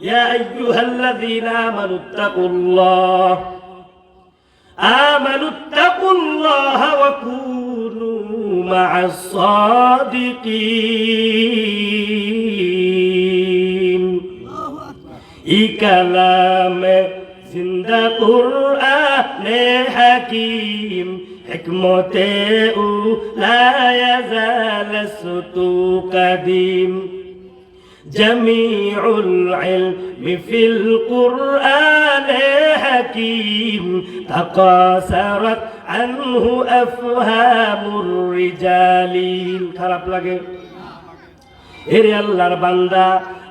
ইয়া আইয়ুহাল্লাযীনা আমানুত্তাকুল্লাহা ওয়া কুনু মা'আস সাদিকিন। ই কালামে জিন্দা কুরআনে হাকীম হিকমতে লা ইয়াজালু কাদিম জামিউল ইলমি ফিল কুরআনে হাকীম তাকাসারাত আনহু আফহামুর রিজালিন। খারাপ লাগে? এরে আল্লাহর বান্দা,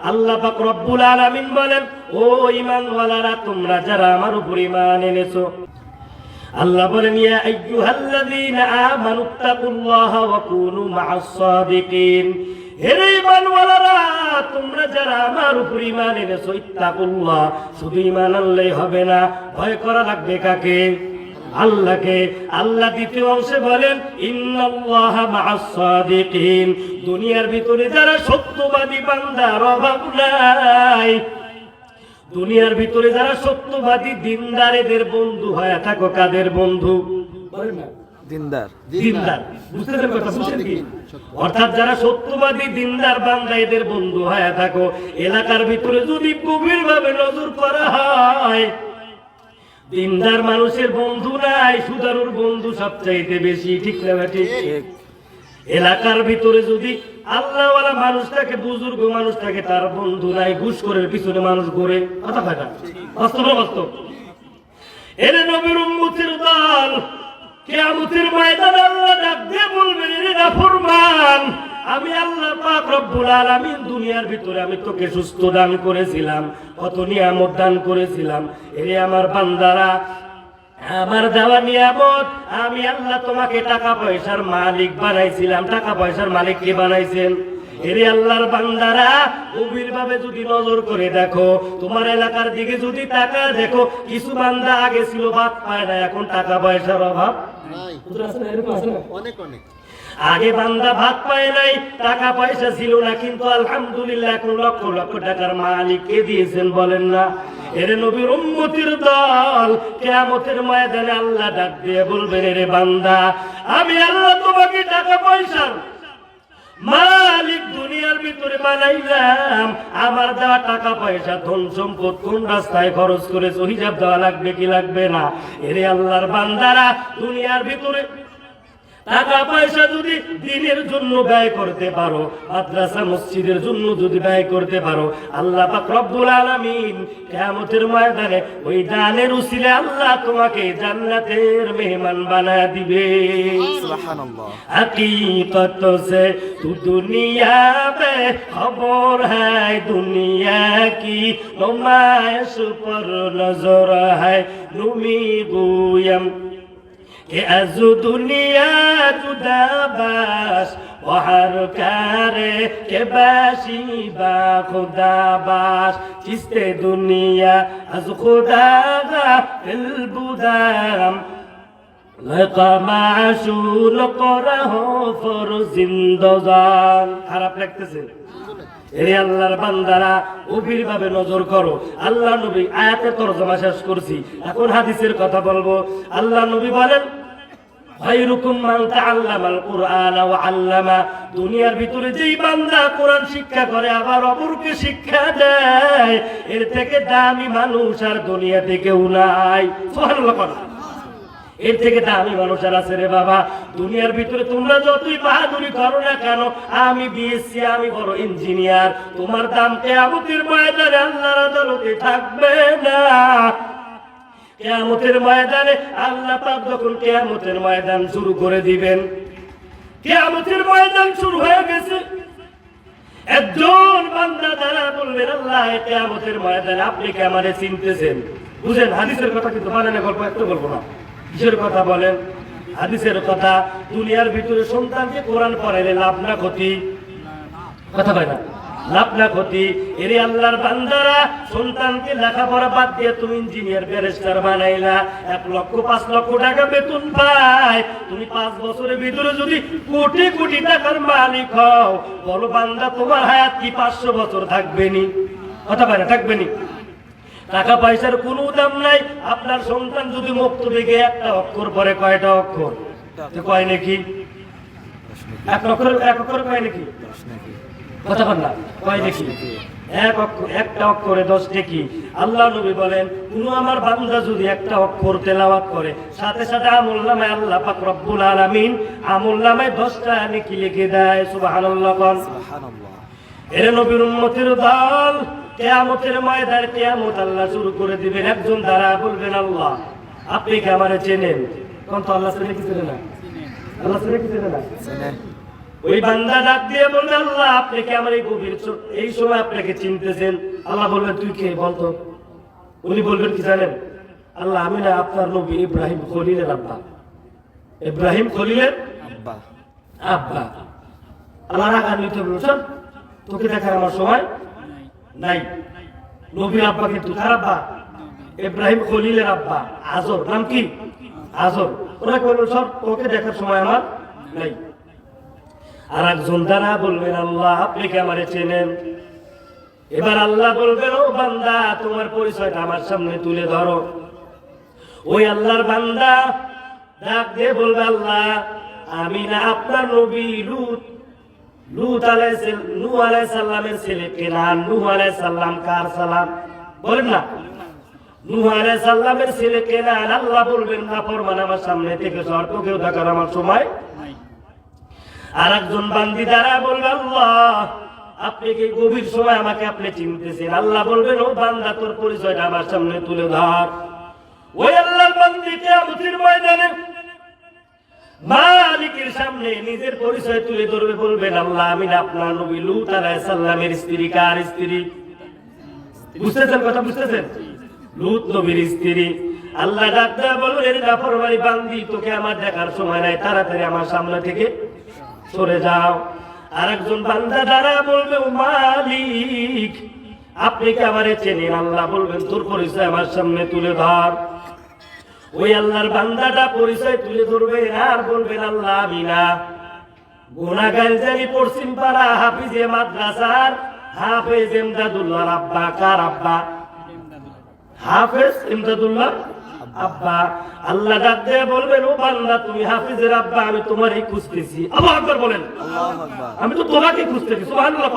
আল্লাহ পাক রব্বুল আলামিন বলেন, ও ঈমানওয়ালারা, তোমরা যারা আমার উপর ঈমান এনেছো, আল্লাহ বলেন, ইয়া আইয়ুহাল্লাযীনা আমানুত্তাকুল্লাহা ওয়া কুনু মা'আস সাদিকিন। হে ঈমানওয়ালারা, তোমরা যারা আমার উপর ঈমান এনেছো, ইত্তাকুল্লাহ, শুধু ঈমান আনলেই হবে না, ভয় করা লাগবে কাকে? আল্লাহকে। আল্লাহ দ্বিতীয় অংশে বলেন, ইন্নাল্লাহা মা'আস সাদিকিন। দুনিয়ার ভিতরে যারা সত্যবাদী বান্দার অভাব নাই, দুনিয়ার ভিতরে যারা সত্যবাদী দিনদার, এদের বন্ধু হয়ে থাকো। কাদের বন্ধু? দিনদার। দিনদার, বুঝতে কথা বুঝছেন কি? অর্থাৎ যারা সত্যবাদী দিনদার বান্দা, এদের বন্ধু হয়ে থাকো। এলাকার ভিতরে যদি গভীর ভাবে নজর করা হয়, দিনদার মানুষের বন্ধু নাই, সুদারুর বন্ধু সবচাইতে বেশি। ঠিক না ঠিক? এলাকার ভিতরে যদি আল্লাহওয়ালা মানুষটাকে, বুজুর্গ মানুষটাকে, তার বন্ধু নাই, ঘুষখোরের পিছনে মানুষ ঘুরে। কথা হয় না? বাস্তব বাস্তব। এরে নবীর উম্মতের দল, কিয়ামতের ময়দানে আল্লাহ ডাক দিয়ে বলবেন, এরে নাফরমান, আমি আল্লাহ পাক রব্বুল আলামিন দুনিয়ার ভিতরে আমি তোকে সুস্থ দান করেছিলাম, কত নিয়ামত দান করেছিলাম। এরে আমার বান্দারা, আমার দেওয়া নিয়ামত, আমি আল্লাহ তোমাকে টাকা পয়সার মালিক বানাইছিলাম। টাকা পয়সার মালিক কে বানাইছেন? এরে আল্লাহর বান্দারা, গভীর ভাবে যদি নজর করে দেখো, তোমার এলাকার দিকে যদি টাকা দেখো, কিছু বান্দা আগে ছিল ভাত পায় না, এখন টাকা পয়সার অভাব নাই। অনেক অনেক আগে বান্দা ভাত পায় নাই, টাকা পয়সা ছিল না, কিন্তু আলহামদুলিল্লাহ এখন লক্ষ লক্ষ টাকার মালিক কে দিয়েছেন বলেন না? এরে নবীর উম্মতের দল, কিয়ামতের ময়দানে আল্লাহ ডাক দিয়ে বলবেন, এরে বান্দা, আমি আল্লাহ তোমাকে টাকা পয়সার মালিক দুনিয়ার ভিতরে বানাইলাম। আমার দেওয়া টাকা পয়সা, ধন সম্পদ কোন রাস্তায় খরচ করেছো? হিসাব দেওয়া লাগবে কি লাগবে না? এরে আল্লাহর বান্দারা, দুনিয়ার ভিতরে টাকা পয়সা যদি দ্বীনের জন্য ব্যয় করতে পারো, মাদ্রাসা মসজিদের জন্য যদি ব্যয় করতে পারো, আল্লাহ পাক রব্বুল আলামিন কিয়ামতের ময়দানে ওই দানের উসিলে আল্লাহ তোমাকে জান্নাতের মেহমান বানায় দিবে। সুবহানাল্লাহ। हकीकत से तू दुनिया में खबर है, दुनिया की नुमाइश पर नजर है, नुमी गुयम कि अज दुनिया जुदा बास वहर करे के बाशी बा खुदा बास, चिस्ते दुनिया अज खुदा गा दिल बुदाम लका माशूल करहो फर जिंदगान। খারাপ লাগতেছে? এরে আল্লাহর বান্দারা, গভীর ভাবে নজর করো। আল্লাহ নবী আয়াতের তরজমা শেষ করছি, এখন হাদিসের কথা বলবো। আল্লাহ নবী বলেন, খায়রুকুম মান তাআল্লামাল কুরআনা ওয়া আল্লামা। দুনিয়ার ভিতরে যেই বান্দা কোরআন শিক্ষা করে আবার অপরকে শিক্ষা দেয়, এর থেকে দামি মানুষ আর দুনিয়াতে কেউ নাই। সুবহানাল্লাহ। এর থেকে দামি মানুষ আর আছে রে বাবা? দুনিয়ার ভিতরে তোমরা যতই বাহাদুরি করো না কেন, আমি বিএসসি, আমি বড় ইঞ্জিনিয়ার, তোমার দাম কিয়ামতের ময়দানে আল্লাহর আদালতে থাকবে না। কিয়ামতের ময়দানে আল্লাহ পাক যখন কিয়ামতের ময়দান শুরু করে দিবেন, কিয়ামতের ময়দান শুরু হয়ে গেছে, একজন বান্দা দ্বারা বলবেন, আল্লাহ কিয়ামতের ময়দানে আপনি কি আমারে চিনতেছেন? বুঝেন, হাদিসের কথা কিন্তু বানানো গল্প, একটু বলবো না। কিসের কথা বলেন? হাদিসের কথা। দুনিয়ার ভিতরে সন্তানকে কোরআন পড়াইলে লাভ না ক্ষতি? কথা বলে না, লাভ না ক্ষতি? এরে আল্লাহর বান্দারা, সন্তানকে লেখাপড়া বাদ দিয়ে তুমি ইঞ্জিনিয়ার ব্যারিস্টার বানাইলা, 1 লক্ষ 5 লক্ষ টাকা বেতন পায়, তুমি 5 বছরের ভিতরে যদি কোটি কোটি টাকার মালিক হও, বলো বান্দা, তোমার হায়াত কি 500 বছর থাকবে নি? কথা বাইরে থাকবেনি। টাকা পয়সার কোনো দাম নাই। আপনার সন্তান যদি মক্তবে গিয়ে একটা অক্ষর পরে কয়টা অক্ষর কয় নাকি? এক অক্ষর কয় নাকি? কথা বল না, কয় নাকি? একটা অক্ষরে 10 নেকি। আল্লাহ নবী বলেন কোন আমার বান্দা যদি একটা অক্ষর তেলাওয়াত করে সাথে সাথে আমুলনামায় আল্লাহ পাক রব্বুল আলামিন আমুলনামায় 10টা নেকি লিখে দেয়। সুবহানাল্লাহ। এর নবীর উম্মতের দল কিয়ামতের ময়দানে কিয়ামত আল্লাহ শুরু করে দিবেন। একজন দ্বারা বলবেন আল্লাহ আপনি কি আমারে চেনেন? কোন তো আল্লাহ চেনে কি চেনে না? আল্লাহ চেনে কি চেনে না? ওই বান্দা ডাক দিয়ে বলবে আল্লাহ আপনি কি আমার এই সময় আপনাকে চিনতেছেন? আল্লাহ বলবেন তুই কে বলতো? উনি বলবেন কি জানেন? আল্লাহ আমি না আপনার নবী ইব্রাহিম খলিলের আব্বা। ইব্রাহিম খলিলের আব্বা। আল্লাহ রাগান্বিত বলছেন তোকে দেখার আমার সময় নাই। নবীর আব্বা কিন্তু কার আব্বা? ইব্রাহিম খলিলের আব্বা আজর। নাম কি? আজর। ওরা বলল সব তোকে দেখার সময় আমার নাই। আর একজন দ্বারা বলবেন আল্লাহ আপনি কি আমারে চেনেন? এবার আল্লাহ বলবেন ও বান্দা তোমার পরিচয়টা আমার সামনে তুলে ধরো। ওই আল্লাহর বান্দা ডাক দিয়ে বলবে আল্লাহ আমি না আপনার নবী লূত আলাইহিস সালামের ছেলে কেনান। নূহ আলাইহিস সালাম কার সালাম? বলেন না। নূহ আলাইহিস সালামের ছেলে কেনান। আল্লাহ বলবেন না ফরমান আমার সামনে থেকে সর, তোকেও দেখার আমার সময়। আর একজন বান্দি দ্বারা বলবে আল্লাহ আপনি কি গভীর সময় আমাকে আপনি চিনতেছেন? আল্লাহ বলবেন ও বান্দা তোর পরিচয়টা আমার সামনে তুলে ধর। ওই আল্লাহর বান্দি কিয়ামতের ময়দানে মালিকের সামনে নিজের পরিচয় তুলে ধরবে। বলবেন আল্লাহ আমি না আপনার নবী লূত আলাইহিস সালামের স্ত্রী। কার স্ত্রী? বুঝতেছেন কথা? বুঝতেছেন? লূত নবীর স্ত্রী। আল্লাহ ডাক দেয়া বলবেন এর নাফরমানি বান্দি তোকে আমার দেখার সময় নাই, তাড়াতাড়ি আমার সামনে থেকে সরে যাও। আর একজন বান্দা দ্বারা বলবে ও মালিক আপনি কি আমারে চেনেন? আল্লাহ বলবেন তোর পরিচয় আমার সামনে তুলে ধর। ওই আল্লাহর বান্দাটা পরিচয় তুলে ধরবে আর বলবেন আল্লাহ আমি না গুনাহগার জানি পশ্চিম পাড়া হাফিজে মাদ্রাসার হাফেজ ইমদাদুল্লাহর আব্বা। কার আব্বা? হাফেজ ইমদাদুল্লাহ আব্বা। আল্লাহ ডাক দিয়ে বলবেন ও বান্দা তুমি হাফিজের আব্বা, আমি তোমারই খুঁজতেছি। আল্লাহু আকবার বলেন। আমি তো তোমাকে খুঁজতেছি। সুবহানাল্লাহ।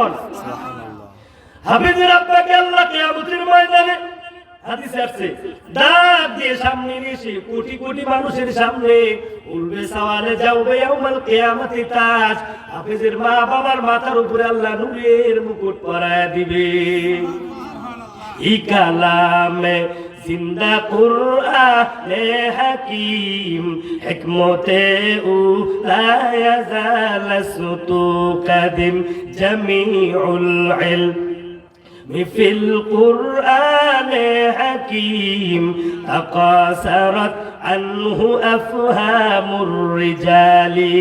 হাফিজের আব্বাকে আল্লাহ কিয়ামতের ময়দানে হাদিসে আসছে ডাক দিয়ে সামনে এসে কোটি কোটি মানুষের সামনে উলবে সওয়ালে যাওবে ইয়াউমাল কিয়ামতি তাজ। হাফিজের মা বাবার মাথার উপরে আল্লাহ নূরের মুকুট পরায়া দিবে। ই কালামে জিন্দা কুরআনে হাকিম হিকমতে উ লা ইয়াজাল সুতু কাদিম জামিউল ইলম ফিল কুরআনে হাকিম তাকাসারাত আনহু আফহামুর রিজালি।